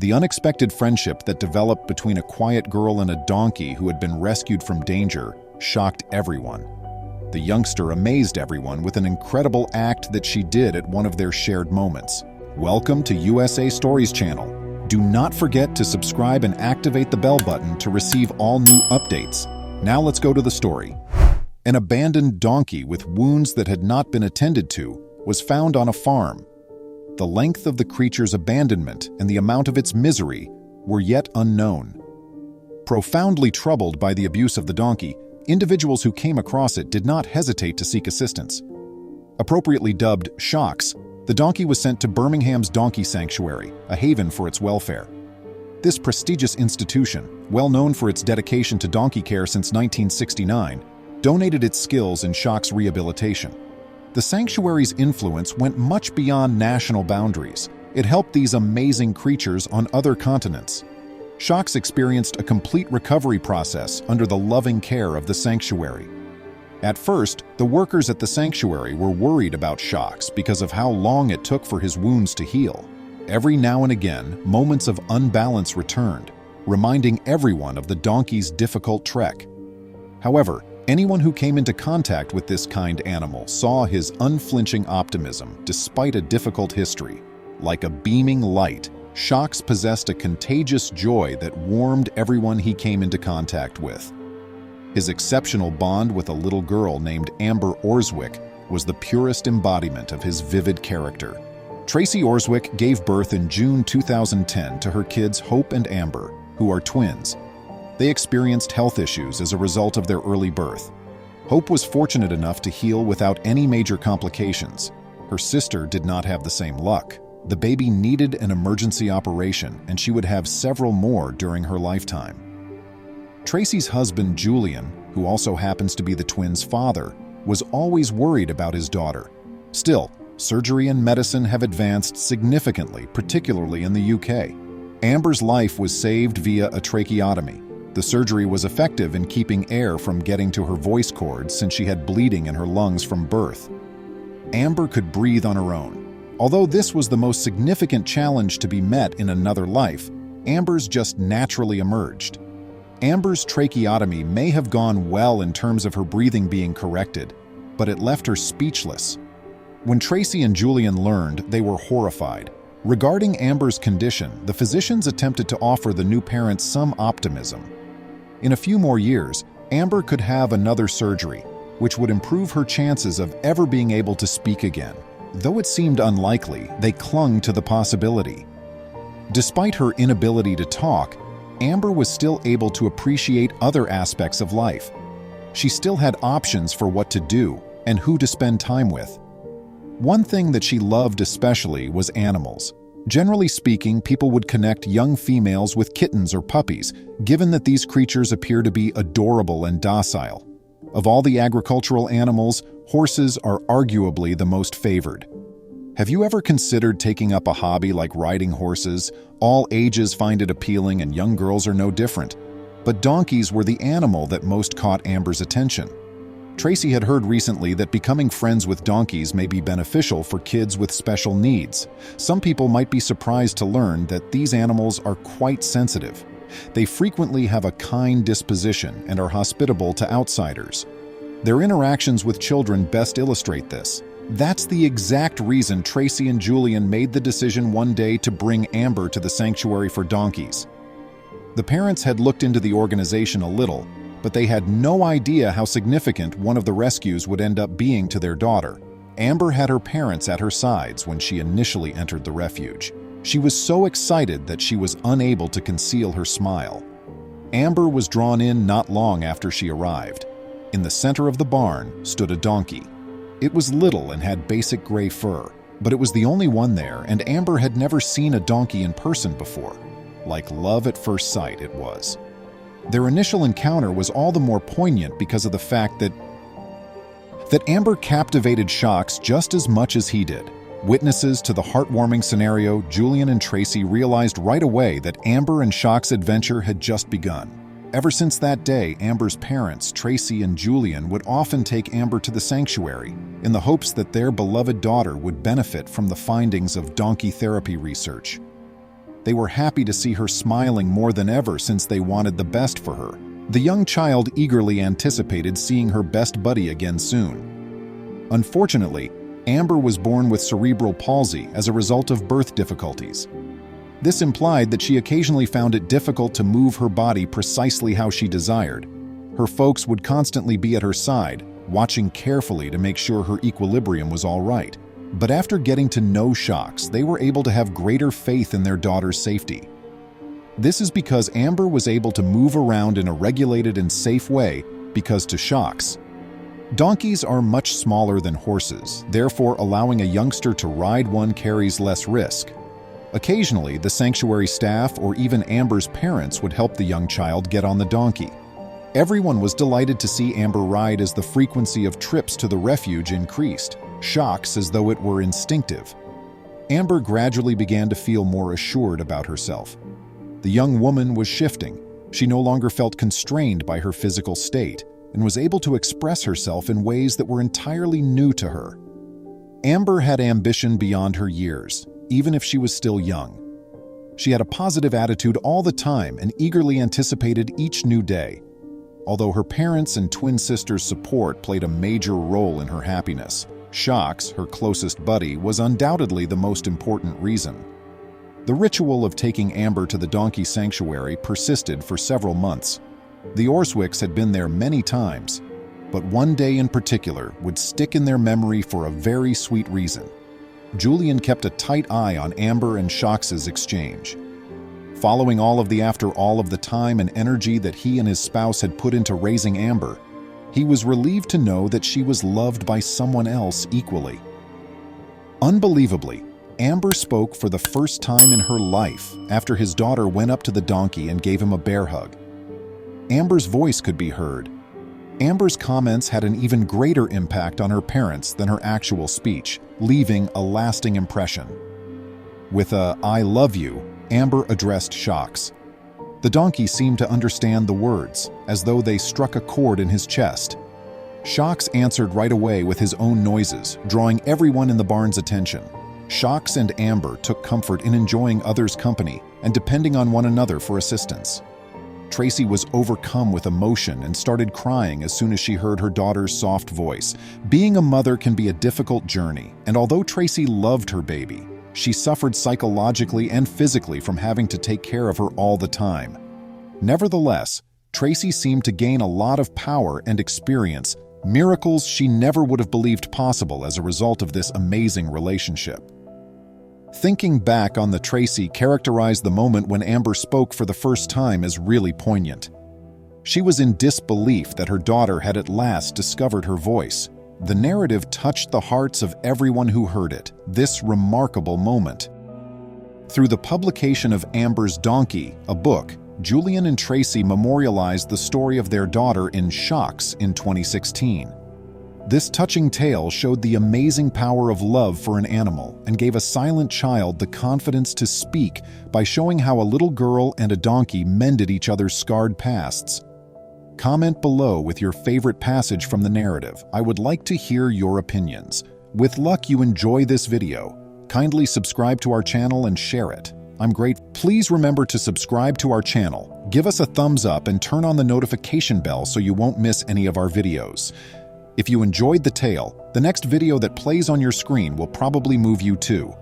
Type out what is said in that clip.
The unexpected friendship that developed between a quiet girl and a donkey who had been rescued from danger shocked everyone. The youngster amazed everyone with an incredible act that she did at one of their shared moments. Welcome to USA Stories channel. Do not forget to subscribe and activate the bell button to receive all new updates. Now let's go to the story. An abandoned donkey with wounds that had not been attended to was found on a farm. The length of the creature's abandonment and the amount of its misery were yet unknown. Profoundly troubled by the abuse of the donkey, individuals who came across it did not hesitate to seek assistance. Appropriately dubbed Shocks, the donkey was sent to Birmingham's Donkey Sanctuary, a haven for its welfare. This prestigious institution, well known for its dedication to donkey care since 1969, donated its skills in Shocks' rehabilitation. The sanctuary's influence went much beyond national boundaries. It helped these amazing creatures on other continents. Shocks experienced a complete recovery process under the loving care of the sanctuary. At first, the workers at the sanctuary were worried about Shocks because of how long it took for his wounds to heal. Every now and again, moments of unbalance returned, reminding everyone of the donkey's difficult trek. However, anyone who came into contact with this kind animal saw his unflinching optimism despite a difficult history. Like a beaming light, Shocks possessed a contagious joy that warmed everyone he came into contact with. His exceptional bond with a little girl named Amber Orswick was the purest embodiment of his vivid character. Tracy Orswick gave birth in June 2010 to her kids Hope and Amber, who are twins. They experienced health issues as a result of their early birth. Hope was fortunate enough to heal without any major complications. Her sister did not have the same luck. The baby needed an emergency operation, and she would have several more during her lifetime. Tracy's husband, Julian, who also happens to be the twins' father, was always worried about his daughter. Still, surgery and medicine have advanced significantly, particularly in the UK. Amber's life was saved via a tracheotomy. The surgery was effective in keeping air from getting to her voice cords since she had bleeding in her lungs from birth. Amber could breathe on her own. Although this was the most significant challenge to be met in another life, Amber's just naturally emerged. Amber's tracheotomy may have gone well in terms of her breathing being corrected, but it left her speechless. When Tracy and Julian learned, they were horrified. Regarding Amber's condition, the physicians attempted to offer the new parents some optimism. In a few more years, Amber could have another surgery, which would improve her chances of ever being able to speak again. Though it seemed unlikely, they clung to the possibility. Despite her inability to talk, Amber was still able to appreciate other aspects of life. She still had options for what to do and who to spend time with. One thing that she loved especially was animals. Generally speaking, people would connect young females with kittens or puppies, given that these creatures appear to be adorable and docile. Of all the agricultural animals, horses are arguably the most favored. Have you ever considered taking up a hobby like riding horses? All ages find it appealing and young girls are no different. But donkeys were the animal that most caught Amber's attention. Tracy had heard recently that becoming friends with donkeys may be beneficial for kids with special needs. Some people might be surprised to learn that these animals are quite sensitive. They frequently have a kind disposition and are hospitable to outsiders. Their interactions with children best illustrate this. That's the exact reason Tracy and Julian made the decision one day to bring Amber to the sanctuary for donkeys. The parents had looked into the organization a little, but they had no idea how significant one of the rescues would end up being to their daughter. Amber had her parents at her sides when she initially entered the refuge. She was so excited that she was unable to conceal her smile. Amber was drawn in not long after she arrived. In the center of the barn stood a donkey. It was little and had basic gray fur, but it was the only one there, and Amber had never seen a donkey in person before. Like love at first sight, it was. Their initial encounter was all the more poignant because of the fact that Amber captivated Shocks just as much as he did. Witnesses to the heartwarming scenario, Julian and Tracy realized right away that Amber and Shocks' adventure had just begun. Ever since that day, Amber's parents, Tracy and Julian, would often take Amber to the sanctuary in the hopes that their beloved daughter would benefit from the findings of donkey therapy research. They were happy to see her smiling more than ever since they wanted the best for her. The young child eagerly anticipated seeing her best buddy again soon. Unfortunately, Amber was born with cerebral palsy as a result of birth difficulties. This implied that she occasionally found it difficult to move her body precisely how she desired. Her folks would constantly be at her side, watching carefully to make sure her equilibrium was all right. But after getting to know Shocks, they were able to have greater faith in their daughter's safety. This is because Amber was able to move around in a regulated and safe way because to Shocks, donkeys are much smaller than horses, therefore allowing a youngster to ride one carries less risk. Occasionally, the sanctuary staff or even Amber's parents would help the young child get on the donkey. Everyone was delighted to see Amber ride as the frequency of trips to the refuge increased, Shocks as though it were instinctive. Amber gradually began to feel more assured about herself. The young woman was shifting. She no longer felt constrained by her physical state and was able to express herself in ways that were entirely new to her. Amber had ambition beyond her years, even if she was still young. She had a positive attitude all the time and eagerly anticipated each new day. Although her parents' and twin sisters' support played a major role in her happiness, Shocks, her closest buddy, was undoubtedly the most important reason. The ritual of taking Amber to the donkey sanctuary persisted for several months. The Orswicks had been there many times, but one day in particular would stick in their memory for a very sweet reason. Julian kept a tight eye on Amber and Shocks' exchange. Following all of the time and energy that he and his spouse had put into raising Amber, he was relieved to know that she was loved by someone else equally. Unbelievably, Amber spoke for the first time in her life after his daughter went up to the donkey and gave him a bear hug. Amber's voice could be heard. Amber's comments had an even greater impact on her parents than her actual speech, leaving a lasting impression. With a "I love you," Amber addressed Shocks. The donkey seemed to understand the words, as though they struck a chord in his chest. Shocks answered right away with his own noises, drawing everyone in the barn's attention. Shocks and Amber took comfort in enjoying others' company and depending on one another for assistance. Tracy was overcome with emotion and started crying as soon as she heard her daughter's soft voice. Being a mother can be a difficult journey, and although Tracy loved her baby, she suffered psychologically and physically from having to take care of her all the time. Nevertheless, Tracy seemed to gain a lot of power and experience, miracles she never would have believed possible as a result of this amazing relationship. Thinking back on the Tracy characterized the moment when Amber spoke for the first time as really poignant. She was in disbelief that her daughter had at last discovered her voice. The narrative touched the hearts of everyone who heard it, this remarkable moment. Through the publication of Amber's Donkey, a book, Julian and Tracy memorialized the story of their daughter in Shocks in 2016. This touching tale showed the amazing power of love for an animal and gave a silent child the confidence to speak by showing how a little girl and a donkey mended each other's scarred pasts. Comment below with your favorite passage from the narrative. I would like to hear your opinions. With luck you enjoy this video. Kindly subscribe to our channel and share it. I'm grateful. Please remember to subscribe to our channel, give us a thumbs up and turn on the notification bell so you won't miss any of our videos. If you enjoyed the tale, the next video that plays on your screen will probably move you too.